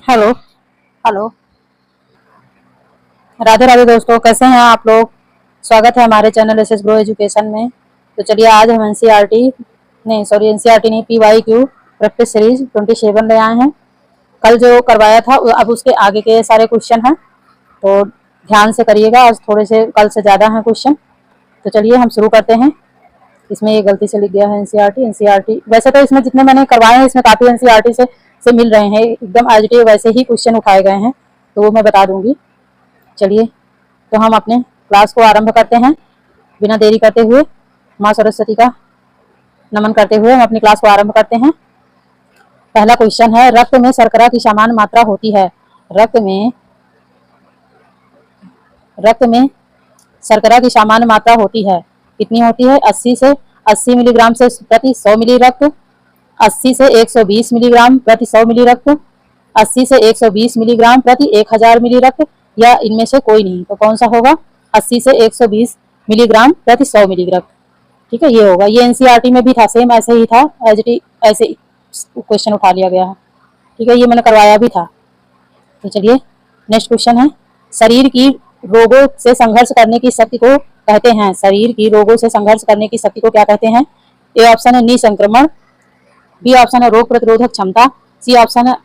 Hello. Hello. Radhe Radhe दोस्तों, कैसे हैं आप लोग। स्वागत है हमारे चैनल एसएस ग्रो एजुकेशन में। तो चलिए आज हम एनसीईआरटी नहीं सॉरी एनसीईआरटी नहीं पीवाईक्यू प्रैक्टिस सीरीज 27 ले आए हैं। कल जो करवाया था अब उसके आगे के सारे क्वेश्चन हैं, तो ध्यान से करिएगा। आज थोड़े से कल से ज़्यादा हैं क्वेश्चन। तो चलिए हम शुरू करते हैं। इसमें ये गलती से लिख गया है एनसीईआरटी। वैसे तो इसमें जितने मैंने करवाए हैं इसमें काफ़ी एनसीईआरटी से मिल रहे हैं, एकदम एज इट इज वैसे ही क्वेश्चन उठाए गए हैं, तो वो मैं बता दूंगी। चलिए तो हम अपने क्लास को आरंभ करते हैं बिना देरी करते हुए। माँ सरस्वती का नमन करते हुए हम अपनी क्लास को आरंभ करते हैं। पहला क्वेश्चन है, रक्त में शर्करा की समान मात्रा होती है। रक्त में शर्करा की सामान्य मात्रा होती है, कितनी होती है? 80 मिलीग्राम से प्रति 100 मिली रक्त, 80 से 120 मिलीग्राम प्रति 100 मिली रक्त, 80 से 120 मिलीग्राम प्रति 1000 मिली रक्त, या इनमें से कोई नहीं। तो कौन सा होगा? 80 से 120 मिलीग्राम प्रति 100 मिली रक्त। ठीक है, ये होगा। ये एनसीईआरटी में भी था, सेम ऐसे ही था, एज इट ऐसे क्वेश्चन उठा लिया गया है। ठीक है, ये मैंने करवाया भी था। तो चलिए नेक्स्ट क्वेश्चन है, शरीर की रोगों से संघर्ष करने की शक्ति को कहते हैं। शरीर की रोगों से संघर्ष करने की शक्ति को क्या कहते हैं? ए ऑप्शन है निसंक्रमण, बी ऑप्शन है रोग प्रतिरोधक क्षमता, सी ऑप्शन है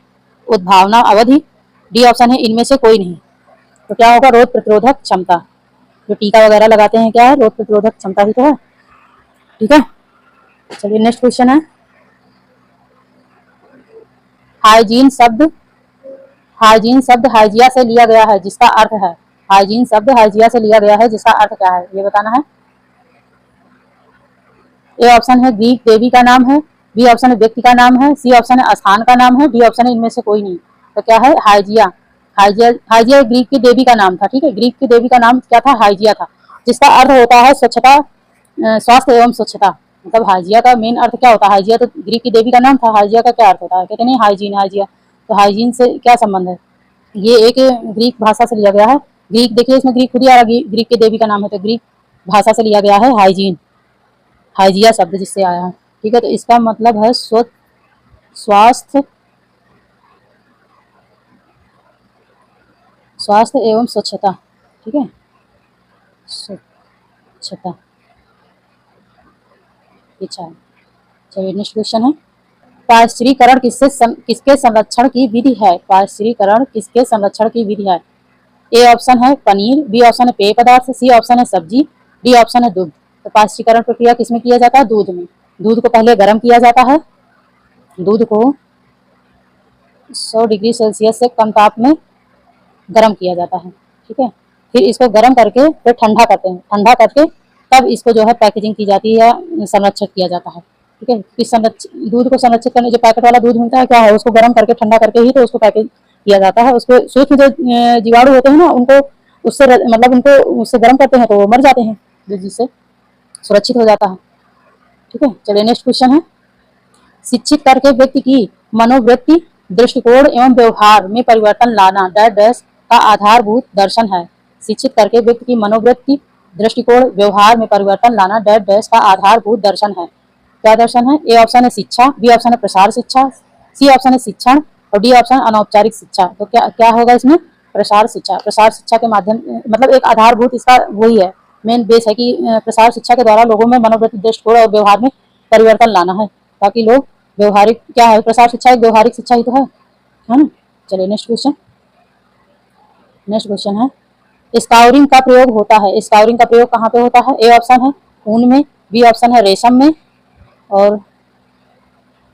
उद्भावना अवधि, डी ऑप्शन है इनमें से कोई नहीं। तो क्या होगा? रोग प्रतिरोधक क्षमता। जो टीका वगैरह लगाते हैं क्या है? रोग प्रतिरोधक क्षमता ही तो है। ठीक है, चलिए नेक्स्ट क्वेश्चन है, हाइजीन शब्द हाइजिया से लिया गया है, जिसका अर्थ है। हाइजीन शब्द हाइजिया से लिया गया है, जिसका अर्थ क्या है, ये बताना है। ए ऑप्शन है ग्रीक देवी का नाम है, बी ऑप्शन है व्यक्ति का नाम है, सी ऑप्शन है स्थान का नाम है, डी ऑप्शन है इनमें से कोई नहीं। तो क्या है? हाइजिया। हाइजिया ग्रीक की देवी का नाम था। ठीक है, ग्रीक की देवी का नाम क्या था? हाइजिया था, जिसका अर्थ होता है स्वच्छता, स्वास्थ्य एवं स्वच्छता। मतलब हाइजिया का मेन अर्थ क्या होता है? हाइजिया तो ग्रीक की देवी का नाम था, हाइजिया का क्या अर्थ होता है? कहते नहीं हाइजीन, हाइजिया। तो हाइजीन से क्या संबंध है? ये एक ग्रीक भाषा से लिया गया है। ग्रीक देखिए, इसमें ग्रीक खुद ही आ रहा है, ग्रीक की देवी का नाम है, तो ग्रीक भाषा से लिया गया है हाइजीन, हाइजिया शब्द जिससे आया है। ठीक है, तो इसका मतलब है स्वास्थ्य स्वास्थ्य एवं स्वच्छता। ठीक है, स्वच्छता, अच्छा है। चलिए नेक्स्ट क्वेश्चन है, पार्श्वीकरण किसके संरक्षण की विधि है? पार्श्वीकरण किसके संरक्षण की विधि है? ए ऑप्शन है पनीर, बी ऑप्शन है पेय पदार्थ, सी ऑप्शन है सब्जी, डी ऑप्शन है दूध। तो पाश्चीकरण प्रक्रिया किसमें किया जाता है? दूध में। दूध को पहले गर्म किया जाता है, दूध को 100 डिग्री सेल्सियस से कम ताप में गर्म किया जाता है। ठीक है, फिर इसको गर्म करके फिर ठंडा करते हैं, ठंडा करके तब इसको जो है पैकेजिंग की जाती है, संरक्षित किया जाता है। ठीक है, फिर दूध को संरक्षित करने, जो पैकेट वाला दूध मिलता है क्या है, उसको गर्म करके ठंडा करके ही तो उसको पैकेज किया जाता है। उसको सूक्ष्म जो जीवाणु होते हैं ना, उनको उससे मतलब उनको उससे गर्म करते हैं तो वो मर जाते हैं, जिससे सुरक्षित हो जाता है। ठीक है, चलिए नेक्स्ट क्वेश्चन है, शिक्षित करके व्यक्ति की मनोवृत्ति, दृष्टिकोण एवं व्यवहार में परिवर्तन लाना डैश डैश का आधारभूत दर्शन है। शिक्षित करके व्यक्ति की मनोवृत्ति, दृष्टिकोण, व्यवहार में परिवर्तन लाना डैश डैश का आधारभूत दर्शन है। क्या दर्शन है? ए ऑप्शन है शिक्षा, बी ऑप्शन है प्रसार शिक्षा, सी ऑप्शन है शिक्षण, और डी ऑप्शन अनौपचारिक शिक्षा। तो क्या क्या होगा इसमें? प्रसार शिक्षा। प्रसार शिक्षा के माध्यम, मतलब एक आधारभूत इसका वही है, मेन बेस है कि प्रसार शिक्षा के द्वारा लोगों में मनोवृत्ति, दृष्टिकोण और व्यवहार में परिवर्तन लाना है, ताकि लोग व्यवहारिक, क्या है प्रसार शिक्षा, एक व्यवहारिक शिक्षा ही तो है ना। चलिए नेक्स्ट क्वेश्चन है, स्काउरिंग का प्रयोग होता है। स्काउरिंग का प्रयोग कहाँ पे होता है? ए ऑप्शन है ऊन में, बी ऑप्शन है रेशम में, और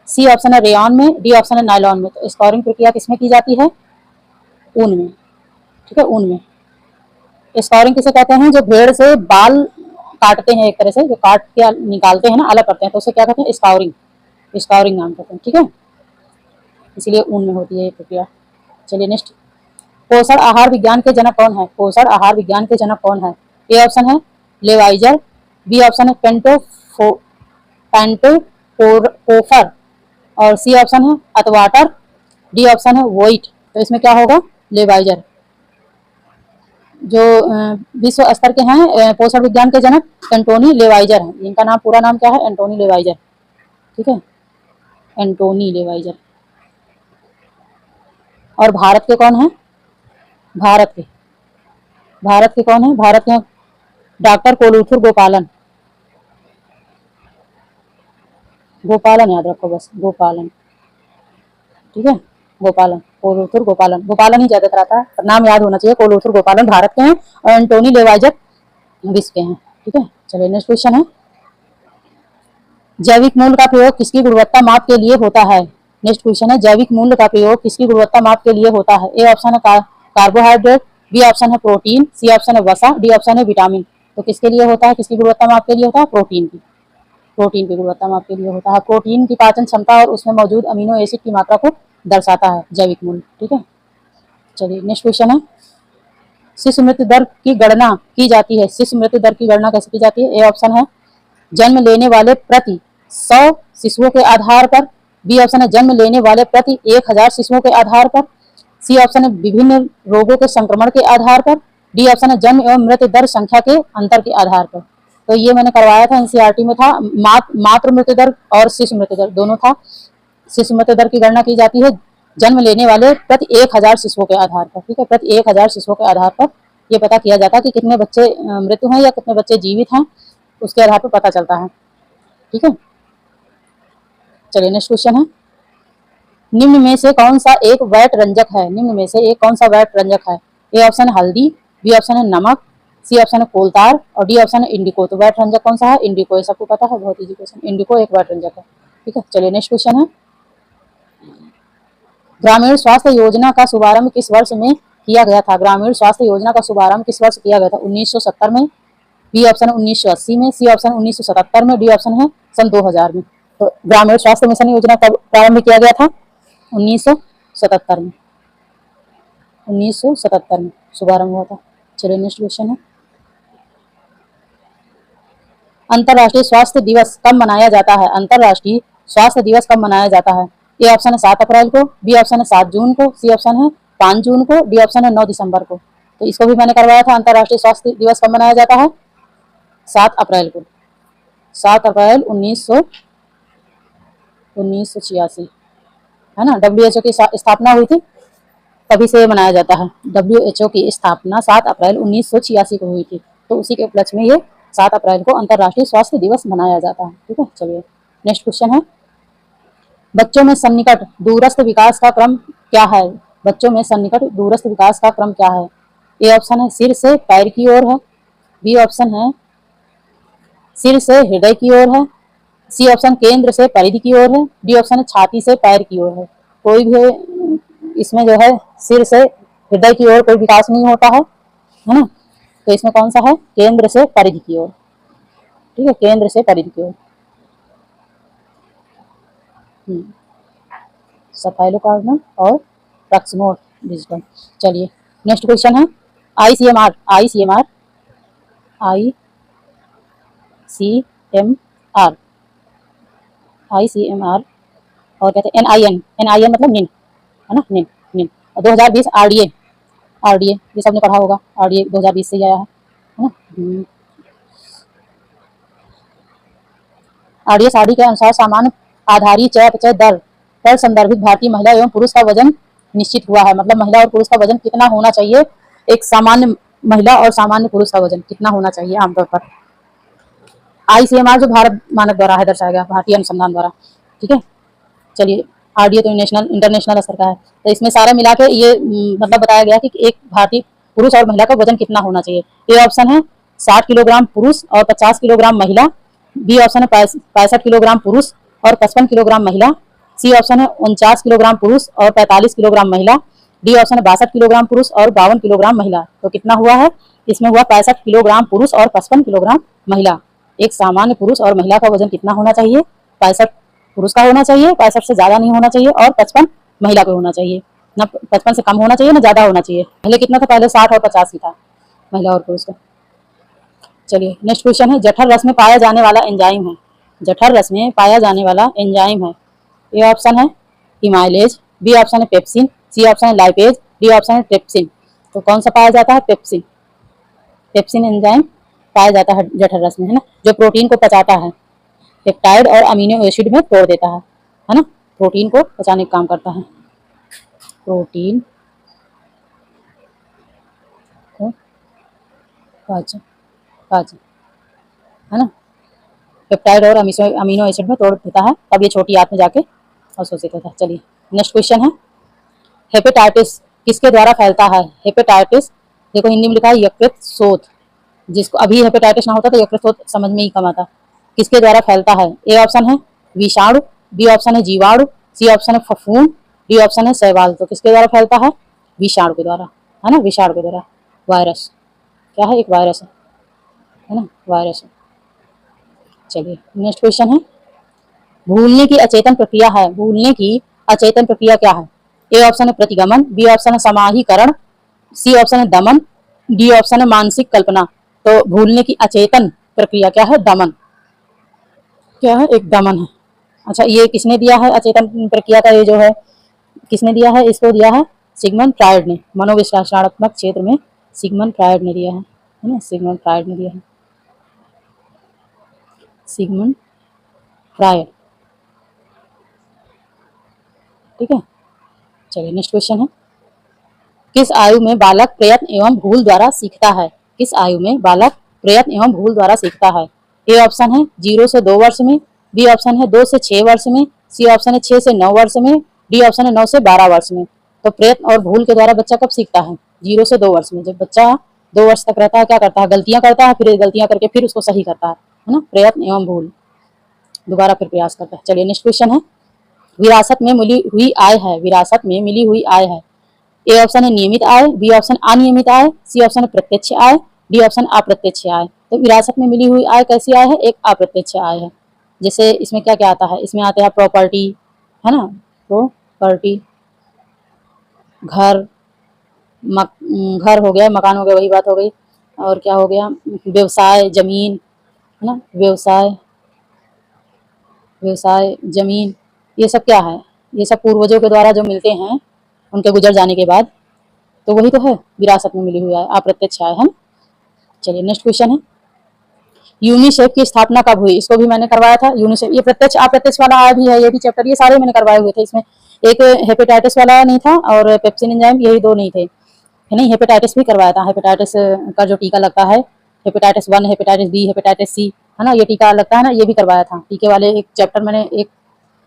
सी ऑप्शन है रेयन में, डी ऑप्शन है नायलॉन में। तो स्काउरिंग प्रक्रिया किसमें की जाती है? ऊन में। ठीक है, ऊन में। स्काउरिंग किसे कहते हैं? जो भेड़ से बाल काटते हैं, एक तरह से जो काट के निकालते हैं ना, अलग करते हैं, तो उसे क्या कहते हैं? स्काउरिंग। स्काउरिंग नाम कहते हैं। ठीक है, इसीलिए ऊन में होती है ये प्रक्रिया। चलिए नेक्स्ट, पोषण आहार विज्ञान के जनक कौन है? पोषण आहार विज्ञान के जनक कौन है? ए ऑप्शन है लेवाइजर, बी ऑप्शन है पेंटोफर, और सी ऑप्शन है अतवाटर, डी ऑप्शन है वोइट। तो इसमें क्या होगा? लेवाइजर। जो विश्व स्तर के हैं पोषण विज्ञान के जनक एंटोनी लेवाइजर हैं। इनका नाम, पूरा नाम क्या है? एंटोनी लेवाइजर। ठीक है, एंटोनी लेवाइजर। और भारत के कौन है? भारत के कौन है? भारत के डॉक्टर कोलुथुर गोपालन। गोपालन याद रखो बस, गोपालन, ठीक है, गोपालन, कोलुथुर गोपालन, गोपालन ही ज्यादा रहता है पर नाम याद होना चाहिए। कोलुथुर गोपालन भारत के हैं और एंटोनी लेवाइजक विश्व के हैं, ठीक है। चलिए नेक्स्ट क्वेश्चन है, जैविक मूल्य का प्रयोग किसकी गुणवत्ता माप के लिए होता है? नेक्स्ट क्वेश्चन है, जैविक मूल्य का प्रयोग किसकी गुणवत्ता माप के लिए होता है? ए ऑप्शन है कार्बोहाइड्रेट, बी ऑप्शन है प्रोटीन, सी ऑप्शन है वसा, डी ऑप्शन है विटामिन। तो किसके लिए होता है, किसकी गुणवत्ता माप के लिए होता है? प्रोटीन की, प्रोटीन की गुणवत्ता माप के लिए होता है। प्रोटीन की पाचन क्षमता और उसमें मौजूद अमीनो एसिड की मात्रा को दर्शाता है जैविक मूल्य, ठीक है। चलिए नेक्स्ट क्वेश्चन है, शिशु मृत्यु दर की गणना की जाती है। शिशु मृत्यु दर की गणना कैसे की जाती है? ए ऑप्शन है जन्म लेने वाले प्रति 100 शिशुओं के आधार पर, बी ऑप्शन है जन्म लेने वाले प्रति 1000 शिशुओं के आधार पर, सी ऑप्शन है विभिन्न रोगों के संक्रमण के आधार पर, डी ऑप्शन है जन्म एवं मृत्यु दर संख्या के अंतर के आधार पर। तो ये मैंने करवाया था, एनसीईआरटी में था, मातृ मृत्यु दर और शिशु मृत्यु दर दोनों था। शिशु मृत्यु दर की गणना की जाती है जन्म लेने वाले प्रति 1000 शिशुओं के आधार पर, ठीक है, प्रति 1000 शिशुओं के आधार पर ये पता किया जाता है कि कितने बच्चे मृत्यु हैं या कितने बच्चे जीवित हैं, उसके आधार पर पता चलता है, ठीक है। चलिए नेक्स्ट क्वेश्चन है, निम्न में से कौन सा एक वैट रंजक है? निम्न में से एक कौन सा वैट रंजक है? ए ऑप्शन है हल्दी, बी ऑप्शन है नमक, सी ऑप्शन है कोलतार और डी ऑप्शन है इंडिको। तो वैट रंजक कौन सा है? इंडिको, ये सबको पता है, बहुत इजी क्वेश्चन, इंडिको एक वैट रंजक है, ठीक है। चलिए नेक्स्ट क्वेश्चन है, ग्रामीण स्वास्थ्य योजना का शुभारंभ किस वर्ष में किया गया था? ग्रामीण स्वास्थ्य योजना का शुभारंभ किस वर्ष किया गया था? 1970 में, बी ऑप्शन है 1980 में, सी ऑप्शन 1977 में, डी ऑप्शन है सन 2000 में। तो ग्रामीण स्वास्थ्य मिशन योजना कब प्रारंभ किया गया था? 1977 में, 1977 में शुभारंभ हुआ था। चलिए नेक्स्ट क्वेश्चन है, अंतर्राष्ट्रीय स्वास्थ्य दिवस कब मनाया जाता है? अंतर्राष्ट्रीय स्वास्थ्य दिवस कब मनाया जाता है? ए ऑप्शन है 7 अप्रैल को, बी ऑप्शन है 7 जून को, सी ऑप्शन है 5 जून को, डी ऑप्शन है 9 दिसंबर को। तो इसको भी मैंने करवाया था, अंतर्राष्ट्रीय स्वास्थ्य दिवस कब मनाया जाता है? 7 अप्रैल को, 7 अप्रैल 1986 है ना, WHO की स्थापना हुई थी, तभी से मनाया जाता है। WHO की स्थापना 7 अप्रैल 1986 को हुई थी, तो उसी के उपलक्ष्य में ये 7 अप्रैल को अंतर्राष्ट्रीय स्वास्थ्य दिवस मनाया जाता है, ठीक है। चलिए नेक्स्ट क्वेश्चन है, बच्चों में सन्निकट दूरस्थ विकास का क्रम क्या है? बच्चों में सन्निकट दूरस्थ विकास का क्रम क्या है? ए ऑप्शन है सिर से पैर की ओर है, बी ऑप्शन है सिर से हृदय की ओर है, सी ऑप्शन केंद्र से परिधि की ओर है, डी ऑप्शन है छाती से पैर की ओर है। कोई भी इसमें जो है सिर से हृदय की ओर कोई विकास नहीं होता है ना, तो इसमें कौन सा है? केंद्र से परिधि की ओर, ठीक है, केंद्र से परिधि की ओर। सफाइलोकार्बन और प्रॉक्सिमोड डिजिटल। चलिए नेक्स्ट क्वेश्चन है, ICMR और कहते हैं NIN मतलब निन, है ना, निन। और 2020 RDA ये सबने पढ़ा होगा, RDA 2020 से ही आया है ना। RDA के अनुसार सामान्य आधारी चयापचय दर पर संदर्भित भारतीय महिला एवं पुरुष का वजन निश्चित हुआ है। मतलब महिला और पुरुष का वजन कितना होना चाहिए, एक सामान्य महिला और सामान्य पुरुष का वजन कितना होना चाहिए आमतौर पर। ICMR जो भारत मानक द्वारा है दर्शाया गया, भारतीय अनुसंधान द्वारा, ठीक है। चलिए RDA तो इंटरनेशनल स्तर का है, तो इसमें सारा मिला के ये मतलब बताया गया कि एक भारतीय पुरुष और महिला का वजन कितना होना चाहिए। ए ऑप्शन है 60 किलोग्राम पुरुष और 50 किलोग्राम महिला, बी ऑप्शन है 65 किलोग्राम पुरुष और 55 किलोग्राम महिला, सी ऑप्शन है 49 किलोग्राम पुरुष और 45 किलोग्राम महिला, डी ऑप्शन है 62 किलोग्राम पुरुष और 52 किलोग्राम महिला। तो कितना हुआ है इसमें? हुआ 65 किलोग्राम पुरुष और 55 किलोग्राम महिला। एक सामान्य पुरुष और महिला का वजन कितना होना चाहिए? 65 पुरुष का होना चाहिए, 65 से ज्यादा नहीं होना चाहिए, और 55 महिला का होना चाहिए, ना 55 से कम होना चाहिए ना ज्यादा होना चाहिए। पहले कितना था? पहले 60 और 50 ही था महिला और पुरुष का। चलिए नेक्स्ट क्वेश्चन है, जठर रस में पाया जाने वाला एंजाइम है। जठर रस में पाया जाने वाला एंजाइम है। ए ऑप्शन है हिमाइलेज, बी ऑप्शन है पेप्सिन, सी ऑप्शन है लाइपेज, डी ऑप्शन है ट्रिप्सिन। तो कौन सा पाया जाता है? पेप्सिन। पेप्सिन एंजाइम पाया जाता है जठर रस में, है ना, जो प्रोटीन को पचाता है, पेप्टाइड और अमीनो एसिड में तोड़ देता है ना, प्रोटीन को पचाने का काम करता है। प्रोटीन को पाचन पाचन, है ना, पेप्टाइड और अमीनो एसिड में तोड़ देता है, तब ये छोटी आंत में जाके अवशोषित होता है। चलिए नेक्स्ट क्वेश्चन है, हेपेटाइटिस किसके द्वारा फैलता है? हेपेटाइटिस देखो हिंदी में लिखा है यकृत शोथ, जिसको अभी हेपेटाइटिस ना होता तो यकृत शोथ समझ में ही कम आता। किसके द्वारा फैलता है? ए ऑप्शन है विषाणु, बी ऑप्शन है जीवाणु, सी ऑप्शन है फफूंद, डी ऑप्शन है शैवाल। तो किसके द्वारा फैलता है? विषाणु के द्वारा, है ना, विषाणु के द्वारा। वायरस क्या है? एक वायरस है ना, वायरस है। चलिए नेक्स्ट क्वेश्चन है, भूलने की अचेतन प्रक्रिया है, भूलने की अचेतन प्रक्रिया क्या है? ए ऑप्शन है प्रतिगमन, बी ऑप्शन है समाहीकरण, सी ऑप्शन है दमन, डी ऑप्शन है मानसिक कल्पना। तो भूलने की अचेतन प्रक्रिया क्या है? दमन। क्या है? एक दमन है। अच्छा ये किसने दिया है अचेतन प्रक्रिया का? ये जो है किसने दिया है? इसको दिया है सिगमंड फ्रायड ने, मनोविश्लेषणात्मक क्षेत्र में सिगमंड फ्रायड ने दिया है ना, सिगमंड फ्रायड ने दिया है, सिगमंड फ्रायड। ठीक है, चलिए नेक्स्ट क्वेश्चन है, किस आयु में बालक प्रयत्न एवं भूल द्वारा सीखता है? किस आयु में बालक प्रयत्न एवं भूल द्वारा सीखता है? ए ऑप्शन है 0 से 2 वर्ष में, बी ऑप्शन है 2 से 6 वर्ष में, सी ऑप्शन है 6 से 9 वर्ष में, डी ऑप्शन है 9 से 12 वर्ष में। तो प्रयत्न और भूल के द्वारा बच्चा कब सीखता है? 0 से 2 वर्ष में। जब बच्चा 2 वर्ष तक रहता है क्या करता है? गलतियां करता है, फिर गलतियां करके फिर उसको सही करता है ना, प्रयत्न एवं भूल, दोबारा फिर प्रयास करता है। चलिए नेक्स्ट क्वेश्चन है, विरासत में मिली हुई आय है, विरासत में मिली हुई आय है। ए ऑप्शन है नियमित आय, बी ऑप्शन अनियमित आय, सी ऑप्शन है प्रत्यक्ष आय, डी ऑप्शन अप्रत्यक्ष आय। तो विरासत में मिली हुई आय कैसी आय है? एक अप्रत्यक्ष आय है। जैसे इसमें क्या क्या आता है? इसमें आते हैं प्रॉपर्टी, है ना, प्रॉपर्टी, घर, घर हो गया, मकान हो गया, वही बात हो गई। और क्या हो गया? व्यवसाय, जमीन, है ना, व्यवसाय, व्यवसाय, जमीन, ये सब क्या है? ये सब पूर्वजों के द्वारा जो मिलते हैं उनके गुजर जाने के बाद, तो वही तो है विरासत में मिली हुई आय, अप्रत्यक्ष आय, है ना। चलिए नेक्स्ट क्वेश्चन है, यूनिसेफ की स्थापना कब हुई? इसको भी मैंने करवाया था। यूनिसेफ, ये प्रत्यक्ष अप्रत्यक्ष वाला आय भी है, ये भी चैप्टर, ये सारे मैंने करवाए हुए थे। इसमें एक हेपेटाइटिस वाला नहीं था और पेप्सिन एंजाइम, यही दो नहीं थे, नहीं, हेपेटाइटिस भी करवाया था। हेपेटाइटिस का जो टीका लगता है, hepatitis 1, hepatitis B, hepatitis C, है ना, ये टीका लगता है ना, ये भी करवाया था। टीके वाले एक चैप्टर मैंने एक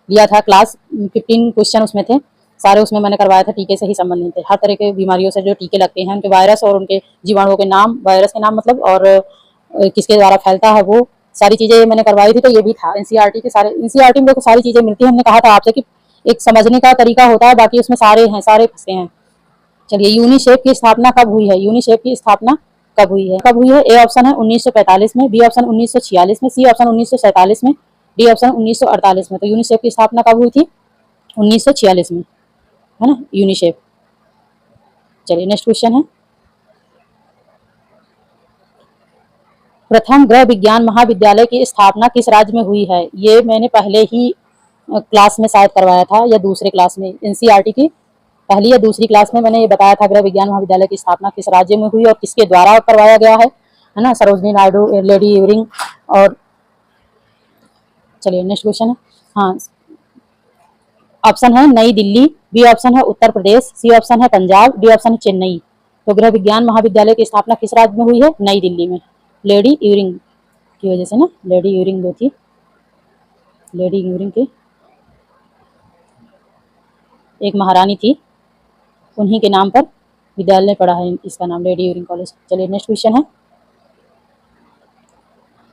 लिया था, क्लास 15 क्वेश्चन उसमें थे, सारे उसमें मैंने करवाया था, टीके से ही संबंधित थे। हर तरह के बीमारियों से जो टीके लगते हैं, उनके वायरस और उनके जीवाणुओं के नाम, वायरस के नाम मतलब, और किसके द्वारा फैलता है, वो सारी चीजें मैंने करवाई थी। तो ये भी था एनसीईआरटी के, सारे एनसीईआरटी में देखो सारी चीजें मिलती है। हमने कहा था आपसे कि एक समझने का तरीका होता है, बाकी उसमें सारे हैं, सारे फंसे हैं। चलिए यूनिसेफ की स्थापना कब हुई है? यूनिसेफ की स्थापना कब हुई है? कब हुई है? ए ऑप्शन है 1945 में, बी ऑप्शन 1946 में, सी ऑप्शन 1947 में, डी ऑप्शन 1948 में। तो यूनिसेफ की स्थापना कब हुई थी? 1946 में, है ना, यूनिसेफ। चलिए नेक्स्ट क्वेश्चन है, प्रथम गृह विज्ञान महाविद्यालय की स्थापना किस राज्य में हुई है? ये मैंने पहले ही क्लास में शायद करवाया था, या दूसरे क्लास में, एनसीईआरटी की पहली या दूसरी क्लास में मैंने ये बताया था, गृह विज्ञान महाविद्यालय की स्थापना किस राज्य में हुई और किसके द्वारा करवाया गया है ना, सरोजनी नायडू, लेडी इवरिंग। और चलिए नेक्स्ट क्वेश्चन है, हाँ, ऑप्शन है नई दिल्ली, बी ऑप्शन है उत्तर प्रदेश, सी ऑप्शन है पंजाब, डी ऑप्शन है चेन्नई। तो गृह विज्ञान महाविद्यालय की स्थापना किस राज्य में हुई है? नई दिल्ली में, लेडी इवरिंग की वजह से ना, लेडी इवरिंग जो थी, लेडी इवरिंग की एक महारानी थी, उन्हीं के नाम पर विद्यालय पड़ा है, इसका नाम लेडी इवरिंग कॉलेज। चलिए नेक्स्ट क्वेश्चन है,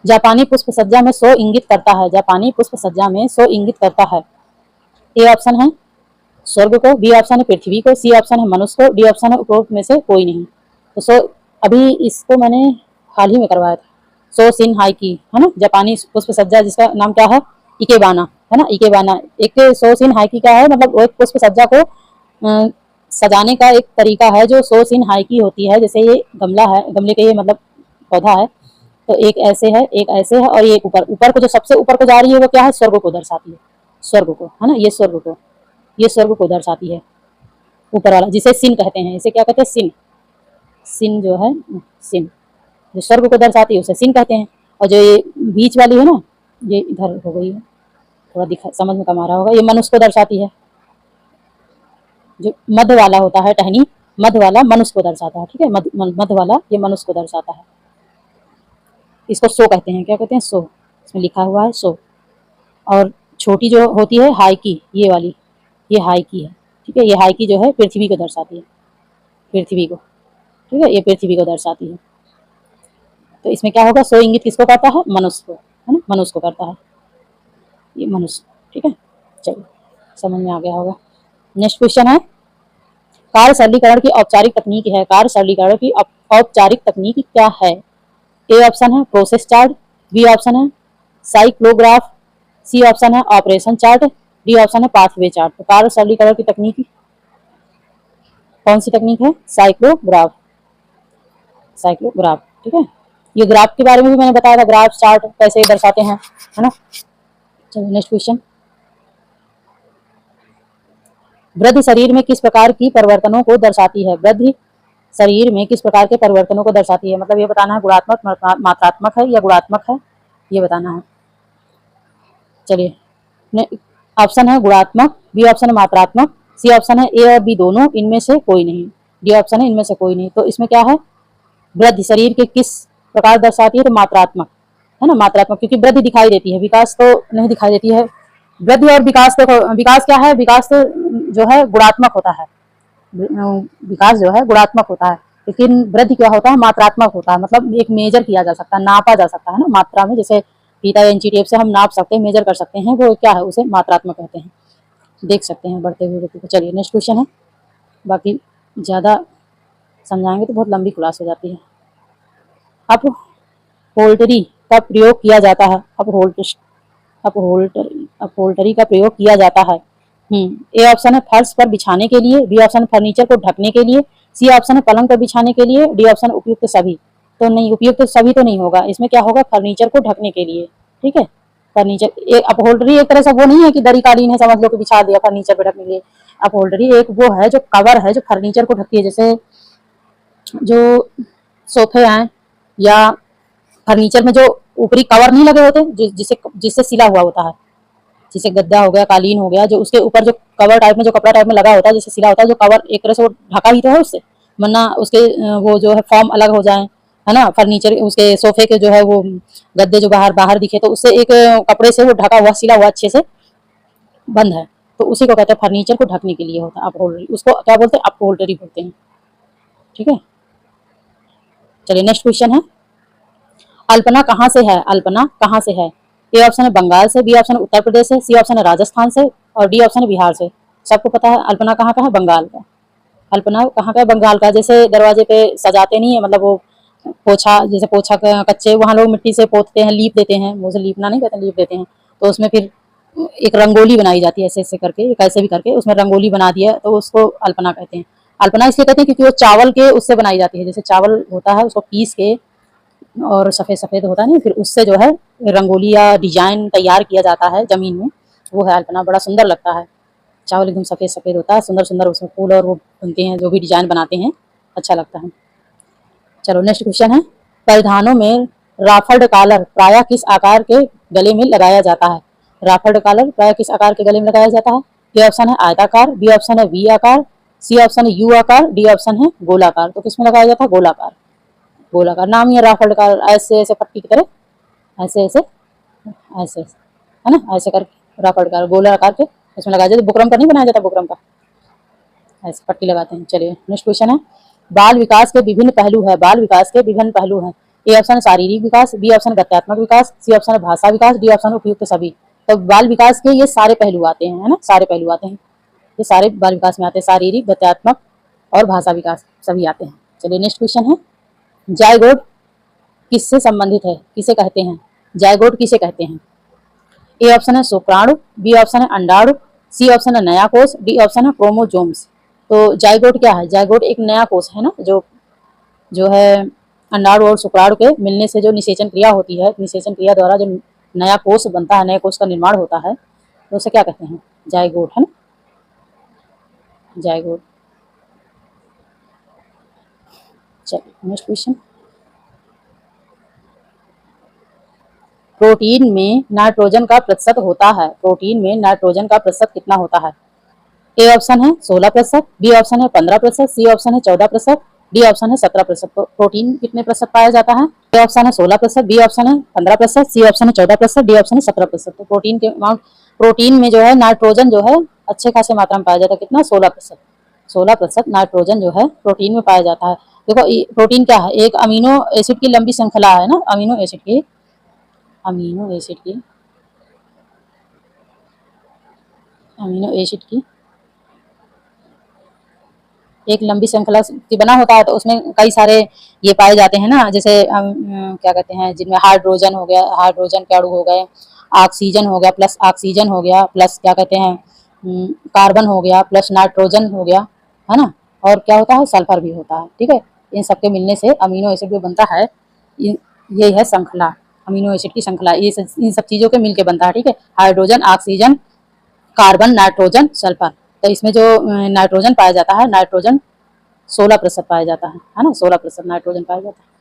जापानी पुष्प सज्जा में 100 इंगित करता है, जापानी पुष्प सज्जा में 100 इंगित करता है। ए ऑप्शन है स्वर्ग को, बी ऑप्शन है पृथ्वी को, सी ऑप्शन है मनुष्य को, डी ऑप्शन है उपरोक्त में से कोई नहीं। तो 100, अभी इसको मैंने हाल ही में करवाया था, 100 सिन हाई की, है ना, जापानी पुष्प सज्जा, जिसका नाम क्या है? इकेबाना, है ना, इकेबाना। एक 100 सिन हाई की क्या है? मतलब एक पुष्प सज्जा को सजाने का एक तरीका है जो 100 सिन हाई की होती है। जैसे ये गमला है, गमले के ये मतलब पौधा है, तो एक ऐसे है, एक ऐसे है, और ये ऊपर, ऊपर को जो सबसे ऊपर को जा रही है वो क्या है? स्वर्ग को दर्शाती है, स्वर्ग को, है ना, ये स्वर्ग को, ये स्वर्ग को दर्शाती है, ऊपर वाला, जिसे सिन कहते हैं। इसे क्या कहते हैं? सिन, सिन जो है, सिन जो स्वर्ग को दर्शाती है उसे सिन कहते हैं। और जो ये बीच वाली है ना, ये इधर हो गई है, थोड़ा दिखा समझ में कम आ रहा होगा, ये मनुष्य को दर्शाती है, जो मध्य वाला होता है टहनी, मध्य वाला मनुष्य को दर्शाता है। ठीक है, मध्य वाला ये मनुष्य को दर्शाता है। इसको सो कहते हैं। क्या कहते हैं? सो। इसमें लिखा हुआ है सो। और छोटी जो होती है हाई की, ये वाली, ये हाई की है। ठीक है, ये हाई की जो है पृथ्वी को दर्शाती है, पृथ्वी को। ठीक है, ये पृथ्वी को दर्शाती है। तो इसमें क्या होगा? सो इंगित किसको करता है? मनुष्य को, है ना, मनुष्य को करता है, ये मनुष्य। ठीक है, चलिए समझ में आ गया होगा। नेक्स्ट क्वेश्चन है, कार्य सरलीकरण की औपचारिक तकनीक है। कार्य सरलीकरण की औपचारिक तकनीक क्या है? ए ऑप्शन है प्रोसेस चार्ट, बी ऑप्शन है साइक्लोग्राफ, सी ऑप्शन है ऑपरेशन चार्ट, डी ऑप्शन है पाथवे चार्ट। तो कार्य सरलीकरण की तकनीक कौन सी तकनीक है? साइक्लोग्राफ, साइक्लोग्राफ। ठीक है, ये ग्राफ के बारे में भी मैंने बताया था, ग्राफ चार्ट कैसे दर्शाते हैं, है ना। चलिए नेक्स्ट क्वेश्चन, वृद्धि शरीर में किस प्रकार की परिवर्तनों को दर्शाती है? वृद्धि शरीर में किस प्रकार के परिवर्तनों को दर्शाती है? मतलब ये बताना है गुणात्मक, मात्रात्मक है या गुणात्मक है, ये बताना है। चलिए, ऑप्शन है गुणात्मक, बी ऑप्शन है मात्रात्मक, सी ऑप्शन है ए और बी दोनों, इनमें से कोई नहीं, डी ऑप्शन है इनमें से कोई नहीं। तो इसमें क्या है? वृद्धि शरीर के किस प्रकार दर्शाती है? तो मात्रात्मक, है ना, मात्रात्मक, क्योंकि वृद्धि दिखाई देती है, विकास तो नहीं दिखाई देती है। वृद्धि और विकास, देखो विकास क्या है? विकास जो है गुणात्मक होता है, विकास जो है गुणात्मक होता है, लेकिन वृद्धि क्या होता है? मात्रात्मक होता है। मतलब एक मेजर किया जा सकता है, नापा जा सकता है ना मात्रा में, जैसे फीता या इंची टेप से हम नाप सकते हैं, मेजर कर सकते हैं, वो क्या है? उसे मात्रात्मक कहते हैं। देख सकते हैं बढ़ते हुए व्यक्ति को। चलिए नेक्स्ट क्वेश्चन है, बाकी ज़्यादा समझाएंगे तो बहुत लंबी क्लास हो जाती है। अब होल्टरी का प्रयोग किया जाता है। अपहोल्टरी का प्रयोग किया जाता है। ए ऑप्शन है फर्श पर बिछाने के लिए, बी ऑप्शन फर्नीचर को ढकने के लिए, सी ऑप्शन है पलंग पर बिछाने के लिए, डी ऑप्शन उपयुक्त सभी। तो नहीं, उपयुक्त सभी तो नहीं होगा, इसमें क्या होगा? फर्नीचर को ढकने के लिए। ठीक है, फर्नीचर, अपहोल्टरी एक तरह से वो नहीं है कि दरी कालीन है समझ लो कि बिछा दिया फर्नीचर पे ढकने के लिए। अपहोल्टरी एक वो है जो कवर है, जो फर्नीचर को ढकती है, जैसे जो सोफे हैं या फर्नीचर में जो ऊपरी कवर नहीं लगे होते, जिससे जिससे सिला हुआ होता है, जैसे गद्दा हो गया, कालीन हो गया, जो उसके ऊपर जो कवर टाइप में, जो कपड़ा टाइप में लगा होता है, जैसे सिला होता है, जो कवर एक तरह से वो ढका ही तो है उससे, वरना उसके वो जो है फॉर्म अलग हो जाए, है ना। फर्नीचर उसके सोफे के जो है वो गद्दे जो बाहर बाहर दिखे, तो उससे एक कपड़े से वो ढका हुआ, सिला हुआ अच्छे से बंद है, तो उसी को कहते हैं फर्नीचर को ढकने के लिए होता है अपहोल्टरी। उसको क्या बोलते हैं? अपहोल्टरी बोलते हैं। ठीक है, चलिए नेक्स्ट क्वेश्चन है, अल्पना कहाँ से है? अल्पना कहाँ से है? ए ऑप्शन है बंगाल से, बी ऑप्शन है उत्तर प्रदेश से, सी ऑप्शन है राजस्थान से, और डी ऑप्शन है बिहार से। सबको पता है अल्पना कहाँ का है? बंगाल का। अल्पना कहाँ का है? बंगाल का। जैसे दरवाजे पे सजाते नहीं है, मतलब वो पोछा, जैसे पोछा कच्चे वहाँ लोग मिट्टी से पोतते हैं, लीप देते हैं, वो से लीपना नहीं कहते, लीप देते हैं, तो उसमें फिर एक रंगोली बनाई जाती है, ऐसे ऐसे करके, कैसे भी करके उसमें रंगोली बना दिया, तो उसको अल्पना कहते हैं। अल्पना इसलिए कहते हैं क्योंकि वो चावल के उससे बनाई जाती है, जैसे चावल होता है उसको पीस के और सफ़ेद सफ़ेद होता है नहीं, फिर उससे जो है रंगोली या डिजाइन तैयार किया जाता है जमीन में, वो है अल्पना। बड़ा सुंदर लगता है, चावल एकदम सफ़ेद सफ़ेद होता है, सुंदर सुंदर उसमें फूल और वो बनते हैं, जो भी डिजाइन बनाते हैं, अच्छा लगता है। चलो नेक्स्ट क्वेश्चन है, परिधानों में राफल्ड कॉलर प्रायः किस आकार के गले में लगाया जाता है? राफल्ड कॉलर प्रायः किस आकार के गले में लगाया जाता है? ए ऑप्शन है आयताकार, बी ऑप्शन है वी आकार, सी ऑप्शन है यू आकार, डी ऑप्शन है गोलाकार। तो किसमें लगाया जाता है? गोलाकार। गोलाकार नाम ही है राफल्ड का, ऐसे ऐसे पट्टी की तरह, ऐसे ऐसे ऐसे ऐसे, है ना, ऐसे करके राफल्ड का गोलाकार के इसमें लगाया जाता है। बुकरम का नहीं बनाया जाता, बुकरम का ऐसे पट्टी लगाते हैं। चलिए नेक्स्ट क्वेश्चन है, बाल विकास के विभिन्न पहलू है। बाल विकास के विभिन्न पहलू हैं। ए ऑप्शन शारीरिक विकास, बी ऑप्शन गत्यात्मक विकास, सी ऑप्शन भाषा विकास, डी ऑप्शन उपयुक्त सभी। तो बाल विकास के ये सारे पहलू आते हैं, है ना, सारे पहलू आते हैं, ये सारे बाल विकास में आते हैं, शारीरिक, गत्यात्मक और भाषा विकास सभी आते हैं। चलिए नेक्स्ट क्वेश्चन है, जायगोट किससे संबंधित है? किसे कहते हैं? जायगोट किसे कहते हैं? ए ऑप्शन है शुक्राणु, बी ऑप्शन है अंडाणु, सी ऑप्शन है नया कोष, डी ऑप्शन है क्रोमोजोम्स। तो जायगोट क्या है? जायगोट एक नया कोष है ना, जो जो है अंडाणु और शुक्राणु के मिलने से जो निषेचन क्रिया होती है, निषेचन क्रिया द्वारा जो नया कोष बनता है, नए कोष का निर्माण होता है, तो उसे क्या कहते हैं? जायगोट, है ना, जायगोट। चलिए नेक्स्ट क्वेश्चन, प्रोटीन में नाइट्रोजन का प्रतिशत होता है। प्रोटीन में नाइट्रोजन का प्रतिशत कितना होता है? ए ऑप्शन है 16%, बी ऑप्शन है 15%, सी ऑप्शन है 14%, डी ऑप्शन है 17%। प्रोटीन कितने प्रतिशत पाया जाता है? ए ऑप्शन है 16%, बी ऑप्शन है 15%, सी ऑप्शन है 14%, डी ऑप्शन है 17%। तो प्रोटीन के अमाउंट, प्रोटीन में जो है नाइट्रोजन जो है अच्छे खासे मात्रा में पाया जाता है। कितना? 16%। 16% नाइट्रोजन जो है प्रोटीन में पाया जाता है। देखो प्रोटीन क्या है? एक अमीनो एसिड की लंबी श्रृंखला है ना, अमीनो एसिड की अमीनो एसिड की अमीनो एसिड की एक लंबी श्रृंखला की बना होता है। तो उसमें कई सारे ये पाए जाते हैं ना, जैसे क्या कहते हैं, जिनमें हाइड्रोजन हो गया, हाइड्रोजन के अणु हो गए, ऑक्सीजन हो गया, प्लस ऑक्सीजन हो गया, प्लस क्या कहते हैं, कार्बन हो गया, प्लस नाइट्रोजन हो गया, है ना। और क्या होता है? सल्फर भी होता है। ठीक है, इन सबके मिलने से अमीनो एसिड जो बनता है, ये है श्रृंखला, अमीनो एसिड की श्रृंखला। ये इन सब चीजों के मिलके बनता है। ठीक है, hydrogen, oxygen, carbon, nitrogen, sulphur. तो इसमें जो नाइट्रोजन पाया जाता है, नाइट्रोजन 16% पाया जाता है ना, 16% नाइट्रोजन पाया जाता है।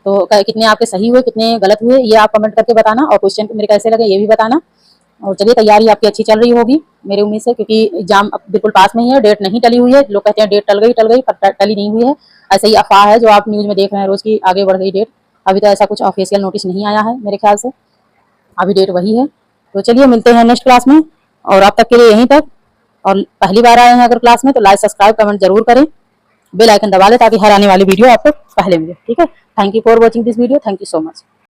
तो कितने आपके सही हुए, कितने गलत हुए, ये आप कमेंट करके बताना, और क्वेश्चन मेरे कैसे लगे ये भी बताना। और चलिए, तैयारी आपकी अच्छी चल रही होगी मेरी उम्मीद से, क्योंकि एग्जाम अब बिल्कुल पास में ही है, डेट नहीं टली हुई है। लोग कहते हैं डेट टल गई, पर टली नहीं हुई है। ऐसे ही अफवाह है जो आप न्यूज में देख रहे हैं रोज की आगे बढ़ गई डेट। अभी तो ऐसा कुछ ऑफिशियल नोटिस नहीं आया है मेरे ख्याल से, अभी डेट वही है। तो चलिए, मिलते हैं नेक्स्ट क्लास में, और अब तक के लिए यहीं तक। और पहली बार आए हैं अगर क्लास में, तो लाइक सब्सक्राइब कमेंट जरूर करें, बेल आइकन दबा लें, ताकि हर आने वाली वीडियो आपको पहले मिले। ठीक है, thank you for watching this video, thank you so much.